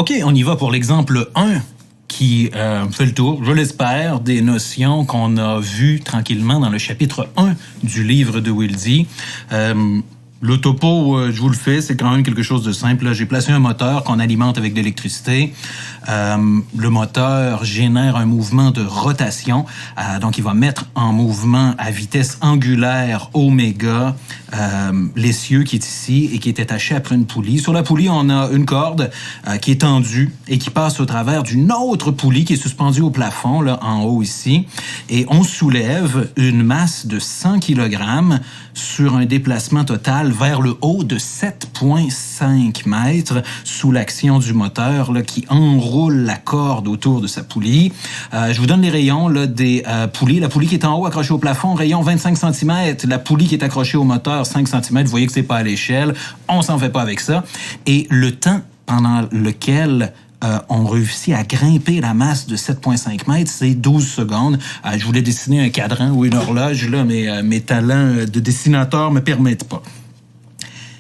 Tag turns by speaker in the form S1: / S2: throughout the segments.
S1: OK, on y va pour l'exemple 1 qui fait le tour, je l'espère, des notions qu'on a vues tranquillement dans le chapitre 1 du livre de Wildy. Le topo, je vous le fais, c'est quand même quelque chose de simple. Là, j'ai placé un moteur qu'on alimente avec de l'électricité. Le moteur génère un mouvement de rotation. Donc, il va mettre en mouvement à vitesse angulaire oméga l'essieu qui est ici et qui est attaché après une poulie. Sur la poulie, on a une corde qui est tendue et qui passe au travers d'une autre poulie qui est suspendue au plafond, là, en haut ici. Et on soulève une masse de 100 kg sur un déplacement total vers le haut de 7,5 mètres sous l'action du moteur là, qui enroule la corde autour de sa poulie. Je vous donne les rayons là, des poulies. La poulie qui est en haut accrochée au plafond, rayon 25 cm. La poulie qui est accrochée au moteur, 5 cm. Vous voyez que c'est pas à l'échelle. On s'en fait pas avec ça. Et le temps pendant lequel on réussit à grimper la masse de 7,5 mètres, c'est 12 secondes. Je voulais dessiner un cadran ou une horloge, là, mais mes talents de dessinateur me permettent pas.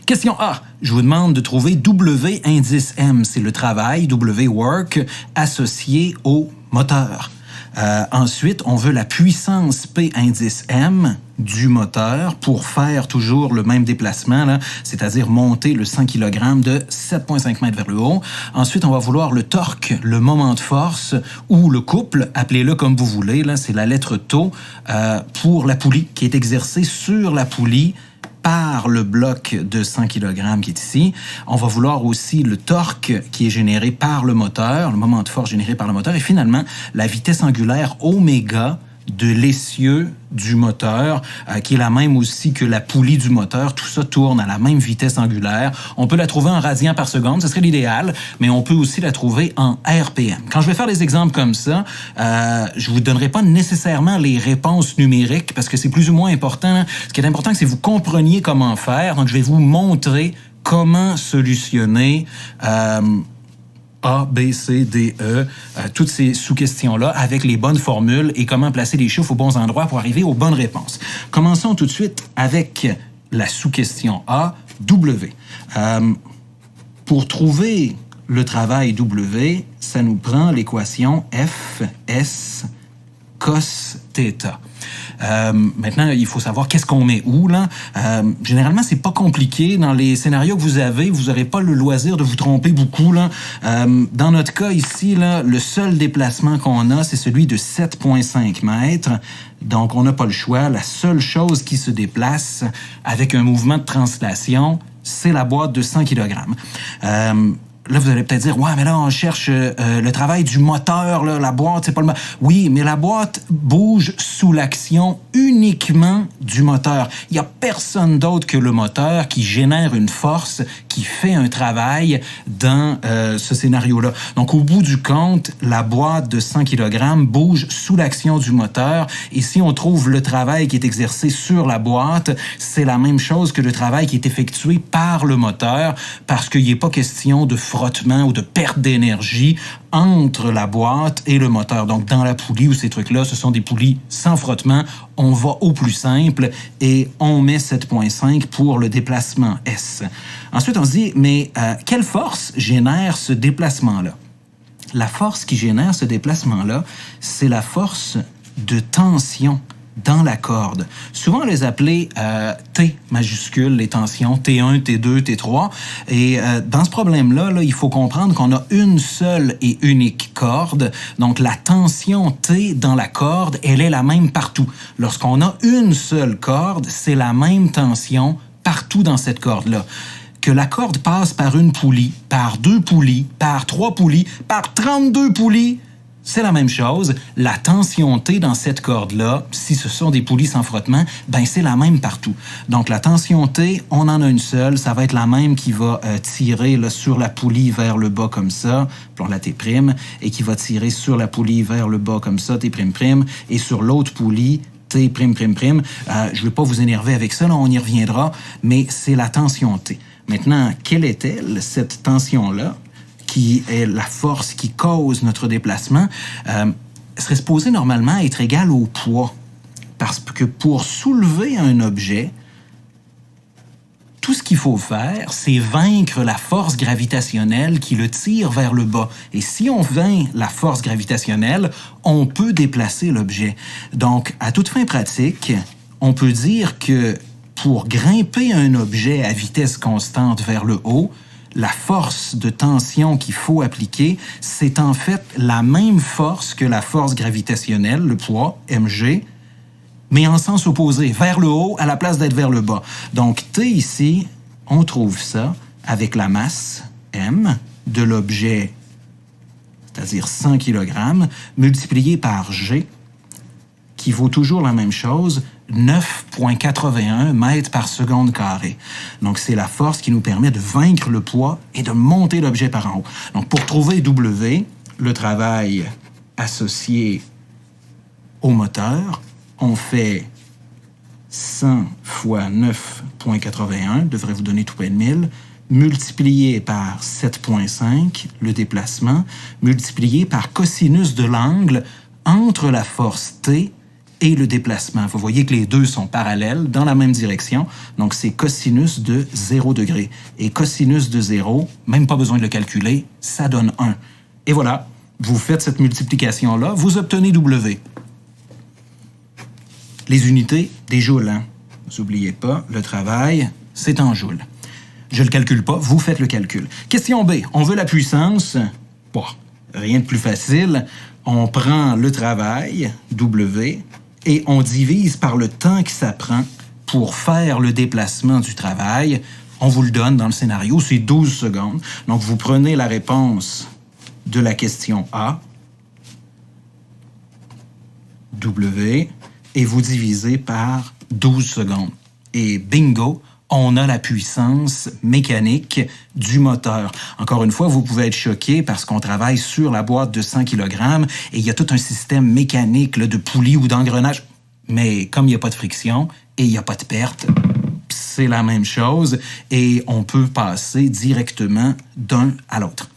S1: Question A. Je vous demande de trouver W indice M. C'est le travail, W work, associé au moteur. Ensuite, on veut la puissance P indice M du moteur pour faire toujours le même déplacement, là, c'est-à-dire monter le 100 kg de 7,5 mètres vers le haut. Ensuite, on va vouloir le torque, le moment de force ou le couple, appelez-le comme vous voulez, là, c'est la lettre tau, pour la poulie qui est exercée sur la poulie par le bloc de 100 kg qui est ici. On va vouloir aussi le torque qui est généré par le moteur, le moment de force généré par le moteur, et finalement, la vitesse angulaire oméga de l'essieu du moteur, qui est la même aussi que la poulie du moteur. Tout ça tourne à la même vitesse angulaire. On peut la trouver en radians par seconde, ce serait l'idéal, mais on peut aussi la trouver en RPM. Quand je vais faire des exemples comme ça, je vous donnerai pas nécessairement les réponses numériques, parce que c'est plus ou moins important. Ce qui est important, c'est que vous compreniez comment faire. Donc, je vais vous montrer comment solutionner A, B, C, D, E, toutes ces sous-questions-là avec les bonnes formules et comment placer les chiffres aux bons endroits pour arriver aux bonnes réponses. Commençons tout de suite avec la sous-question A, W. Pour trouver le travail W, ça nous prend l'équation F, S, cos θ. Maintenant, il faut savoir qu'est-ce qu'on met où, là. Généralement, c'est pas compliqué. Dans les scénarios que vous n'aurez pas le loisir de vous tromper beaucoup, là. Dans notre cas ici, là, le seul déplacement qu'on a, c'est celui de 7,5 mètres. Donc, on n'a pas le choix. La seule chose qui se déplace avec un mouvement de translation, c'est la boîte de 100 kg. Là, vous allez peut-être dire, ouais, mais là, on cherche le travail du moteur, là, la boîte, c'est pas le... Oui, mais la boîte bouge sous l'action uniquement du moteur. Il y a personne d'autre que le moteur qui génère une force, qui fait un travail dans ce scénario-là. Donc, au bout du compte, la boîte de 100 kg bouge sous l'action du moteur. Et si on trouve le travail qui est exercé sur la boîte, c'est la même chose que le travail qui est effectué par le moteur, parce qu'il n'est pas question de frottement ou de perte d'énergie entre la boîte et le moteur. Donc, dans la poulie ou ces trucs-là, ce sont des poulies sans frottement. On va au plus simple et on met 7,5 pour le déplacement S. Ensuite, on se dit, mais quelle force génère ce déplacement-là? La force qui génère ce déplacement-là, c'est la force de tension dans la corde. Souvent, on les appelait T majuscule, les tensions, T1, T2, T3. Et dans ce problème-là, là, il faut comprendre qu'on a une seule et unique corde. Donc, la tension T dans la corde, elle est la même partout. Lorsqu'on a une seule corde, c'est la même tension partout dans cette corde-là. Que la corde passe par une poulie, par 2 poulies, par 3 poulies, par 32 poulies, c'est la même chose. La tension T dans cette corde-là, si ce sont des poulies sans frottement, ben c'est la même partout. Donc la tension T, on en a une seule, ça va être la même qui va tirer là, sur la poulie vers le bas comme ça, appelons la T', et qui va tirer sur la poulie vers le bas comme ça, T', et sur l'autre poulie, T'. Je ne vais pas vous énerver avec ça, là, on y reviendra, mais c'est la tension T. Maintenant, quelle est-elle, cette tension-là, qui est la force qui cause notre déplacement, serait supposée normalement être égale au poids. Parce que pour soulever un objet, tout ce qu'il faut faire, c'est vaincre la force gravitationnelle qui le tire vers le bas. Et si on vainc la force gravitationnelle, on peut déplacer l'objet. Donc, à toute fin pratique, on peut dire que pour grimper un objet à vitesse constante vers le haut, la force de tension qu'il faut appliquer, c'est en fait la même force que la force gravitationnelle, le poids, mg, mais en sens opposé, vers le haut à la place d'être vers le bas. Donc, T ici, on trouve ça avec la masse, m, de l'objet, c'est-à-dire 100 kg, multiplié par g, qui vaut toujours la même chose, 9,81 mètres par seconde carrée. Donc, c'est la force qui nous permet de vaincre le poids et de monter l'objet par en haut. Donc, pour trouver W, le travail associé au moteur, on fait 100 fois 9,81, devrait vous donner tout près de 1000, multiplié par 7,5, le déplacement, multiplié par cosinus de l'angle entre la force T et le déplacement. Vous voyez que les deux sont parallèles dans la même direction, donc c'est cosinus de 0 degré. Et cosinus de 0, même pas besoin de le calculer, ça donne 1. Et voilà, vous faites cette multiplication-là, vous obtenez W. Les unités, des joules. Hein? N'oubliez pas, le travail, c'est en joules. Je ne le calcule pas, vous faites le calcul. Question B, on veut la puissance. Bon, rien de plus facile. On prend le travail, W, et on divise par le temps que ça prend pour faire le déplacement du travail. On vous le donne dans le scénario, c'est 12 secondes. Donc, vous prenez la réponse de la question A, W, et vous divisez par 12 secondes. Et bingo, on a la puissance mécanique du moteur. Encore une fois, vous pouvez être choqué parce qu'on travaille sur la boîte de 100 kg et il y a tout un système mécanique là, de poulies ou d'engrenage. Mais comme il n'y a pas de friction et il n'y a pas de perte, c'est la même chose et on peut passer directement d'un à l'autre.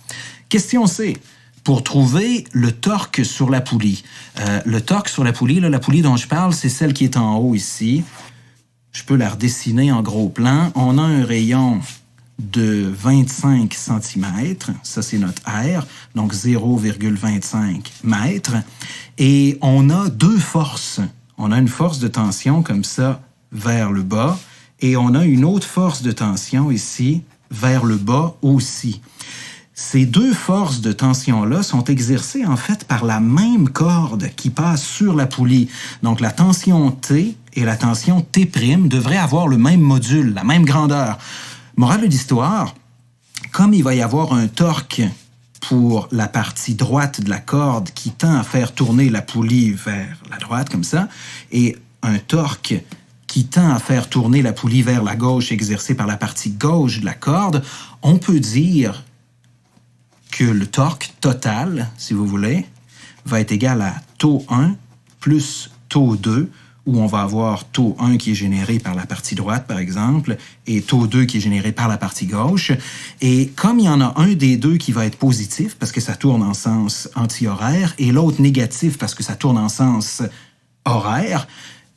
S1: Question C. Pour trouver le torque sur la poulie. Le torque sur la poulie, là, la poulie dont je parle, c'est celle qui est en haut ici. Je peux la redessiner en gros plan. On a un rayon de 25 cm. Ça, c'est notre R, donc 0,25 mètres. Et on a deux forces. On a une force de tension comme ça vers le bas et on a une autre force de tension ici vers le bas aussi. Ces deux forces de tension-là sont exercées en fait par la même corde qui passe sur la poulie. Donc la tension T et la tension T' devraient avoir le même module, la même grandeur. Morale de l'histoire, comme il va y avoir un torque pour la partie droite de la corde qui tend à faire tourner la poulie vers la droite comme ça, et un torque qui tend à faire tourner la poulie vers la gauche exercé par la partie gauche de la corde, on peut dire que le torque total, si vous voulez, va être égal à taux 1 plus taux 2, où on va avoir taux 1 qui est généré par la partie droite, par exemple, et taux 2 qui est généré par la partie gauche. Et comme il y en a un des deux qui va être positif, parce que ça tourne en sens anti-horaire, et l'autre négatif parce que ça tourne en sens horaire,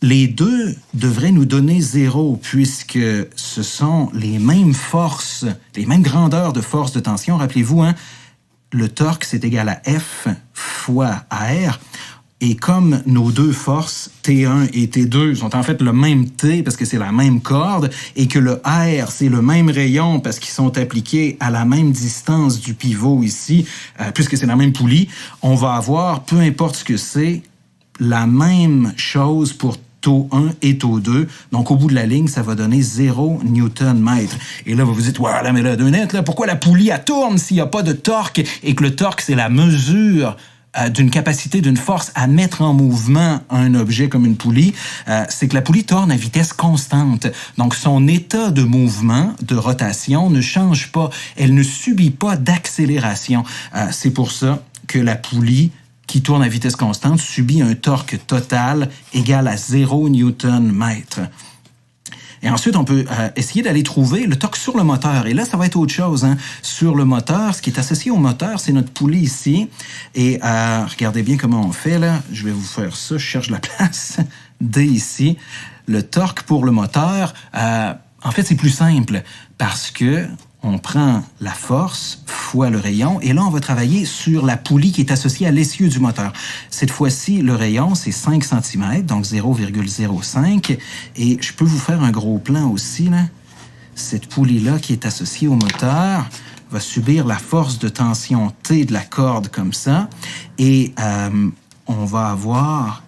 S1: les deux devraient nous donner 0, puisque ce sont les mêmes forces, les mêmes grandeurs de force de tension. Rappelez-vous, hein, le torque, c'est égal à F fois R. Et comme nos deux forces, T1 et T2, sont en fait le même T parce que c'est la même corde, et que le R, c'est le même rayon parce qu'ils sont appliqués à la même distance du pivot ici, puisque c'est la même poulie, on va avoir, peu importe ce que c'est, la même chose pour taux 1 et taux 2. Donc, au bout de la ligne, ça va donner 0 Newton-mètre. Et là, vous vous dites, ouais, là, mais là, deux net, là, pourquoi la poulie, elle tourne s'il n'y a pas de torque et que le torque, c'est la mesure d'une capacité, d'une force à mettre en mouvement un objet comme une poulie, c'est que la poulie tourne à vitesse constante. Donc, son état de mouvement, de rotation ne change pas. Elle ne subit pas d'accélération. C'est pour ça que la poulie qui tourne à vitesse constante subit un torque total égal à 0 Newton-mètre. Et ensuite, on peut essayer d'aller trouver le torque sur le moteur. Et là, ça va être autre chose. Hein. Sur le moteur, ce qui est associé au moteur, c'est notre poulie ici. Et regardez bien comment on fait là. Je vais vous faire ça. Je cherche la place. D ici. Le torque pour le moteur. En fait, c'est plus simple parce que on prend la force fois le rayon et là, on va travailler sur la poulie qui est associée à l'essieu du moteur. Cette fois-ci, le rayon, c'est 5 cm, donc 0,05. Et je peux vous faire un gros plan aussi, là. Cette poulie-là qui est associée au moteur va subir la force de tension T de la corde comme ça. Et on va avoir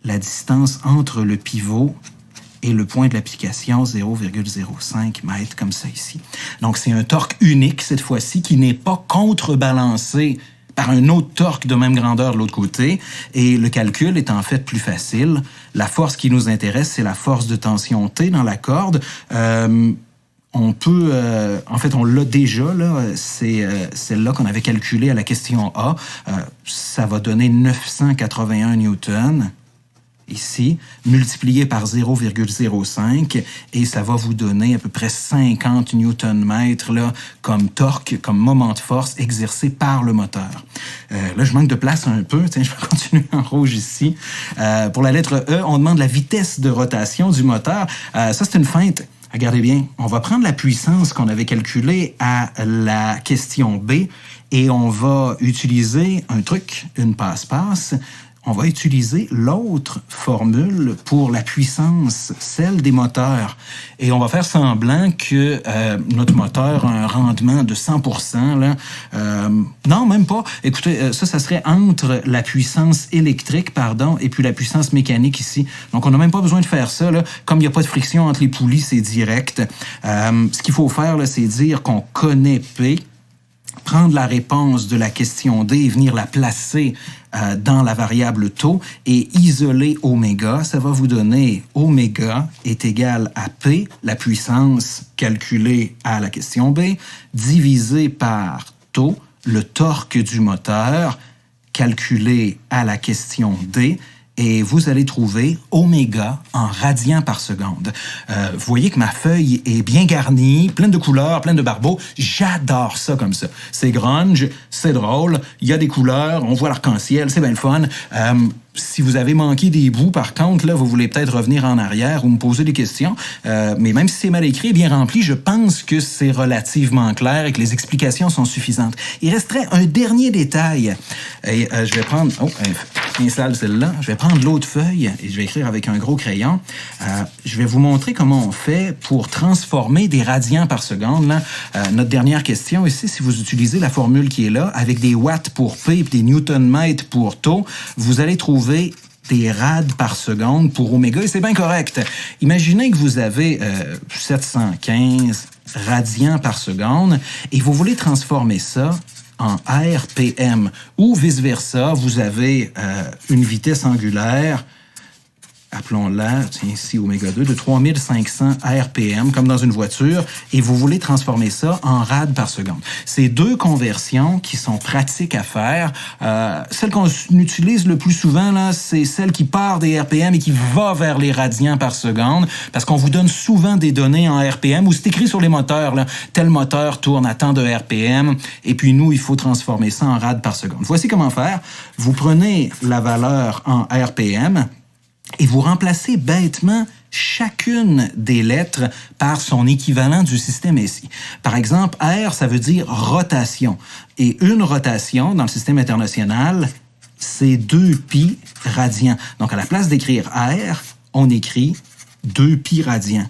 S1: la distance entre le pivot et le point de l'application, 0,05 mètres, comme ça ici. Donc, c'est un torque unique, cette fois-ci, qui n'est pas contrebalancé par un autre torque de même grandeur de l'autre côté. Et le calcul est en fait plus facile. La force qui nous intéresse, c'est la force de tension T dans la corde. On peut... en fait, on l'a déjà, là. C'est celle-là qu'on avait calculée à la question A. Ça va donner 981 newtons. Ici, multiplié par 0,05 et ça va vous donner à peu près 50 newton-mètres là, comme torque, comme moment de force exercé par le moteur. Là, je manque de place un peu. Tiens, je vais continuer en rouge ici. Pour la lettre E, on demande la vitesse de rotation du moteur. Ça, c'est une feinte. Regardez bien, on va prendre la puissance qu'on avait calculée à la question B et on va utiliser un truc, une passe-passe. On va utiliser l'autre formule pour la puissance, celle des moteurs. Et on va faire semblant que notre moteur a un rendement de 100%. Là. Non, même pas. Écoutez, ça serait entre la puissance électrique, et puis la puissance mécanique ici. Donc, on n'a même pas besoin de faire ça. Là. Comme il n'y a pas de friction entre les poulies, c'est direct. Ce qu'il faut faire, là, c'est dire qu'on connaît P, prendre la réponse de la question D et venir la placer dans la variable taux et isoler oméga. Ça va vous donner oméga est égal à P, la puissance calculée à la question B, divisé par taux, le torque du moteur, calculé à la question D. Et vous allez trouver oméga en radians par seconde. Vous voyez que ma feuille est bien garnie, pleine de couleurs, pleine de barbeaux. J'adore ça comme ça. C'est grunge, c'est drôle, il y a des couleurs, on voit l'arc-en-ciel, c'est bien le fun. Si vous avez manqué des bouts, par contre, là, vous voulez peut-être revenir en arrière ou me poser des questions. Mais même si c'est mal écrit et bien rempli, je pense que c'est relativement clair et que les explications sont suffisantes. Il resterait un dernier détail. Et je vais prendre... Oh, installe celle-là. Je vais prendre l'autre feuille et je vais écrire avec un gros crayon. Je vais vous montrer comment on fait pour transformer des radians par seconde. Là. Notre dernière question ici, si vous utilisez la formule qui est là, avec des watts pour P et des newton-mètres pour taux, vous allez trouver des rads par seconde pour oméga et c'est bien correct. Imaginez que vous avez 715 radians par seconde et vous voulez transformer ça en RPM ou vice-versa, vous avez une vitesse angulaire, appelons-la, tiens ici, oméga 2, de 3500 RPM, comme dans une voiture, et vous voulez transformer ça en rad par seconde. C'est deux conversions qui sont pratiques à faire. Celle qu'on utilise le plus souvent, là, c'est celle qui part des RPM et qui va vers les radians par seconde, parce qu'on vous donne souvent des données en RPM, ou c'est écrit sur les moteurs, là, tel moteur tourne à tant de RPM, et puis nous, il faut transformer ça en rad par seconde. Voici comment faire. Vous prenez la valeur en RPM, et vous remplacez bêtement chacune des lettres par son équivalent du système SI. Par exemple, R, ça veut dire rotation. Et une rotation dans le système international, c'est 2π radians. Donc, à la place d'écrire R, on écrit 2π radians.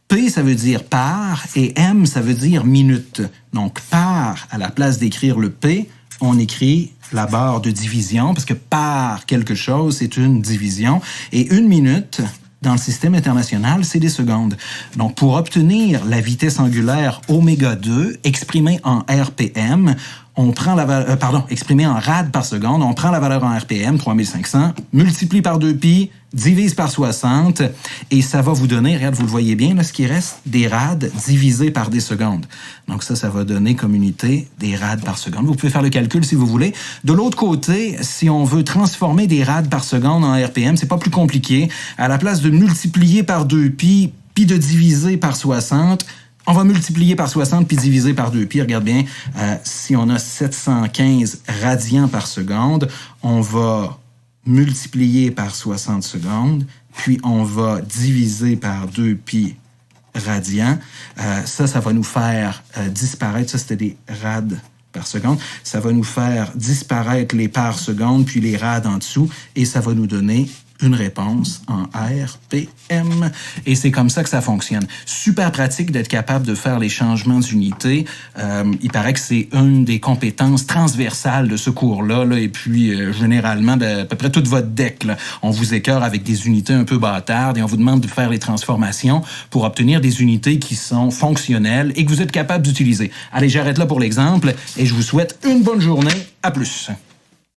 S1: P, ça veut dire par, et M, ça veut dire minute. Donc, par, à la place d'écrire le P, on écrit la barre de division, parce que par quelque chose, c'est une division. Et une minute, dans le système international, c'est des secondes. Donc, pour obtenir la vitesse angulaire oméga 2, exprimée en RPM, on prend la valeur, exprimée en rad par seconde, on prend la valeur en RPM, 3500, multiplie par 2π, divise par 60, et ça va vous donner, regarde, vous le voyez bien, là, ce qui reste, des rads divisés par des secondes. Donc ça va donner comme unité des rads par seconde. Vous pouvez faire le calcul si vous voulez. De l'autre côté, si on veut transformer des rads par seconde en RPM, c'est pas plus compliqué. À la place de multiplier par 2π, puis de diviser par 60, on va multiplier par 60 puis diviser par 2π. Regarde bien, si on a 715 radians par seconde, on va multiplier par 60 secondes, puis on va diviser par 2π
S2: radians. Ça va nous faire disparaître, ça c'était des rads par seconde, ça va nous faire disparaître les par seconde, puis les rads en dessous, et ça va nous donner une réponse en RPM. Et c'est comme ça que ça fonctionne. Super pratique d'être capable de faire les changements d'unité. Il paraît que c'est une des compétences transversales de ce cours-là. Là, et puis, généralement, à peu près toute votre deck, là, on vous écœure avec des unités un peu bâtardes et on vous demande de faire les transformations pour obtenir des unités qui sont fonctionnelles et que vous êtes capable d'utiliser. Allez, j'arrête là pour l'exemple et je vous souhaite une bonne journée. À plus.